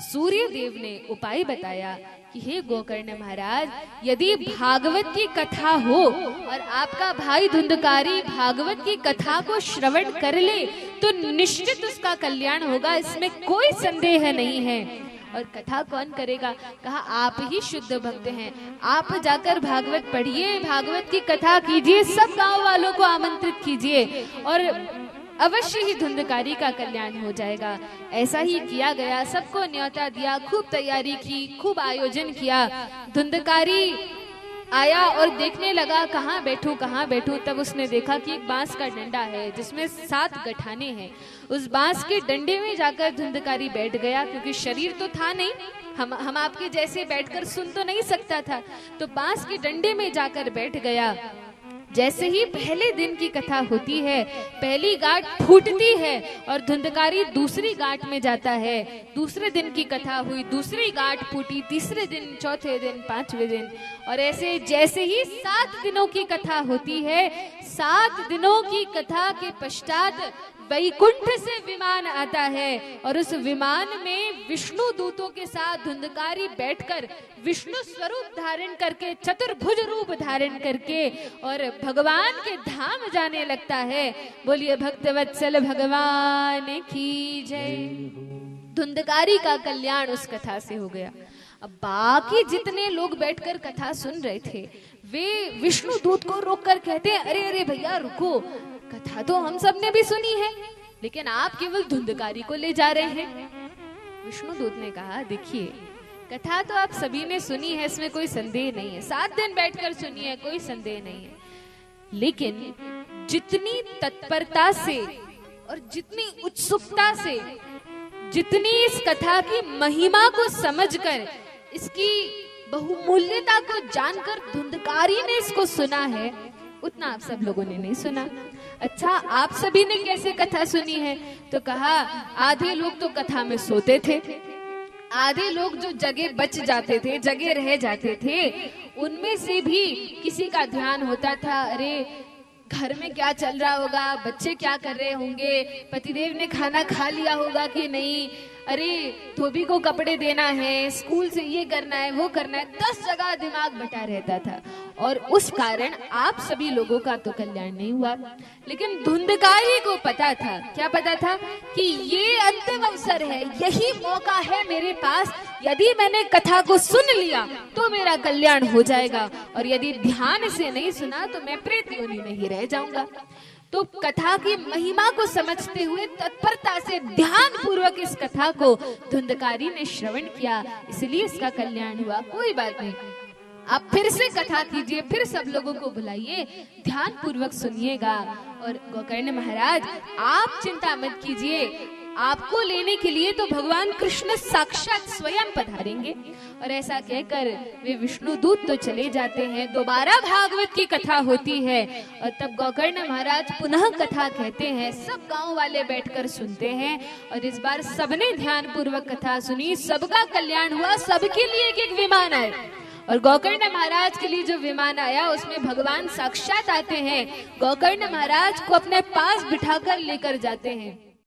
सूर्य देव ने उपाय बताया कि हे गोकर्ण महाराज, यदि भागवत की कथा हो और आपका भाई धुंधकारी भागवत की कथा को श्रवण कर ले तो निश्चित उसका कल्याण होगा, इसमें कोई संदेह नहीं है। और कथा कौन करेगा? कहा आप ही शुद्ध भक्त हैं, आप जाकर भागवत पढ़िए, भागवत की कथा कीजिए, सब गांव वालों को आमंत्रित कीजिए और अवश्य ही धुंधकारी का कल्याण हो जाएगा। ऐसा ही किया गया, सबको न्योता दिया, खूब तैयारी की, खूब आयोजन किया। धुंधकारी आया और देखने लगा कहाँ बैठूं। तब उसने देखा कि एक बांस का डंडा है जिसमें 7 गठाने हैं। उस बांस के डंडे में जाकर धुंधकारी बैठ गया, क्योंकि शरीर तो था नहीं, हम आपके जैसे बैठकर सुन तो नहीं सकता था, तो बांस के डंडे में जाकर बैठ गया। जैसे ही पहले दिन की कथा होती है, पहली गांठ फूटती है और धुंधकारी दूसरी गांठ में जाता है। दूसरे दिन की कथा हुई, दूसरी गांठ फूटी, तीसरे दिन, चौथे दिन, 5वें दिन, और ऐसे जैसे ही 7 दिनों की कथा होती है, 7 दिनों की कथा के पश्चात वैकुंठ से विमान आता है और उस विमान में विष्णु दूतों के साथ धुंधकारी बैठकर विष्णु स्वरूप धारण करके, चतुर्भुज रूप धारण करके और भगवान के धाम जाने लगता है। बोलिए भक्तवत्सल भगवान की जय। धुंधकारी का कल्याण उस कथा से हो गया। अब बाकी जितने लोग बैठकर कथा सुन रहे थे वे विष्णु दूत को रोककर कहते हैं, अरे अरे भैया रुको, कथा तो हम सब ने भी सुनी है, लेकिन आप केवल धुंधकारी को ले जा रहे हैं। विष्णु दूत ने कहा, देखिए कथा तो आप सभी ने सुनी है, इसमें कोई संदेह नहीं है, 7 दिन बैठकर सुनी है, कोई संदेह नहीं है, लेकिन जितनी तत्परता से और जितनी उत्सुकता से, जितनी इस कथा की महिमा को समझकर, इसकी बहुमूल्यता को जानकर धुंधकारी ने इसको सुना है, उतना आप सब लोगों ने नहीं सुना। अच्छा, आप सभी ने कैसे कथा सुनी है? तो कहा आधे लोग तो कथा में सोते थे, आधे लोग जो जगह बच जाते थे, जगह रह जाते थे, उनमें से भी किसी का ध्यान होता था, अरे घर में क्या चल रहा होगा, बच्चे क्या कर रहे होंगे, पतिदेव ने खाना खा लिया होगा कि नहीं, अरे धोबी को कपड़े देना है, स्कूल से ये करना है, वो करना है, 10 जगह दिमाग बटा रहता था और उस कारण आप सभी लोगों का तो कल्याण नहीं हुआ। लेकिन धुंधकारी को पता था, क्या पता था? कि ये अंतिम अवसर है, यही मौका है मेरे पास, यदि मैंने कथा को सुन लिया तो मेरा कल्याण हो जाएगा और यदि ध्यान से नहीं सुना तो मैं प्रेत योनि में ही रह जाऊंगा। तो कथा की महिमा को समझते हुए तत्परता से ध्यान पूर्वक इस कथा को धुंधकारी ने श्रवण किया, इसलिए इसका कल्याण हुआ। कोई बात नहीं, आप फिर से कथा कीजिए, फिर सब लोगों को बुलाइए, ध्यान पूर्वक सुनिएगा। और गोकर्ण महाराज आप चिंता मत कीजिए, आपको लेने के लिए तो भगवान कृष्ण साक्षात स्वयं पधारेंगे। और ऐसा कहकर वे विष्णु दूत तो चले जाते हैं। दोबारा भागवत की कथा होती है और तब गोकर्ण महाराज पुनः कथा कहते हैं, सब गांव वाले बैठकर सुनते हैं और इस बार सबने ध्यान पूर्वक कथा सुनी, सबका कल्याण हुआ, सबके लिए एक विमान आए। और गोकर्ण महाराज के लिए जो विमान आया उसमें भगवान साक्षात आते हैं, गोकर्ण महाराज को अपने पास बिठाकर लेकर जाते हैं।